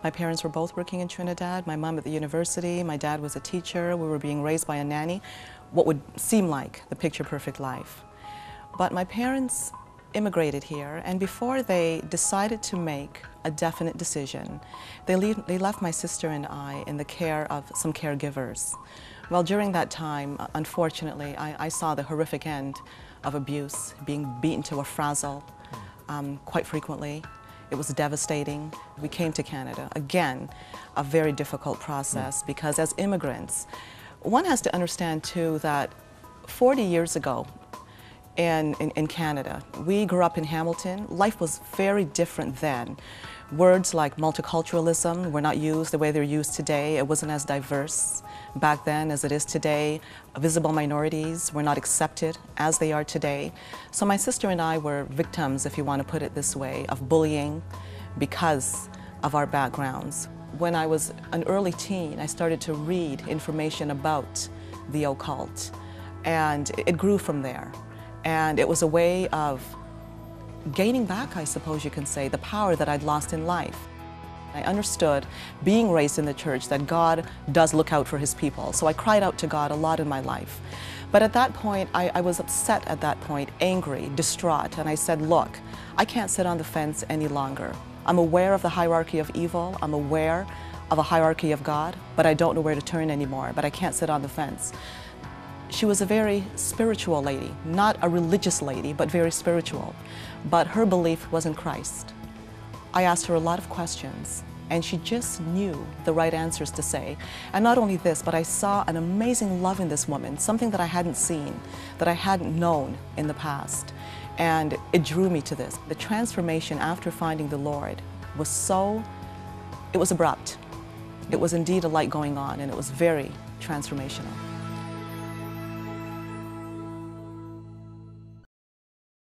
My parents were both working in Trinidad, my mom at the university, my dad was a teacher, we were being raised by a nanny, what would seem like the picture-perfect life. But my parents immigrated here, and before they decided to make a definite decision, they left my sister and I in the care of some caregivers. Well, during that time, unfortunately, I saw the horrific end of abuse, being beaten to a frazzle quite frequently. It was devastating. We came to Canada. Again, a very difficult process because as immigrants, one has to understand too that 40 years ago in Canada, we grew up in Hamilton. Life was very different then. Words like multiculturalism were not used the way they're used today. It wasn't as diverse back then as it is today. Visible minorities were not accepted as they are today. So my sister and I were victims, if you want to put it this way, of bullying because of our backgrounds. When I was an early teen, I started to read information about the occult, and it grew from there. And it was a way of gaining back, I suppose you can say, the power that I'd lost in life. I understood, being raised in the church, that God does look out for His people. So I cried out to God a lot in my life. But at that point, I was upset at that point, angry, distraught, and I said, look, I can't sit on the fence any longer. I'm aware of the hierarchy of evil, I'm aware of a hierarchy of God, but I don't know where to turn anymore, but I can't sit on the fence. She was a very spiritual lady, not a religious lady, but very spiritual. But her belief was in Christ. I asked her a lot of questions, and she just knew the right answers to say. And not only this, but I saw an amazing love in this woman, something that I hadn't seen, that I hadn't known in the past. And it drew me to this. The transformation after finding the Lord was it was abrupt. It was indeed a light going on, and it was very transformational.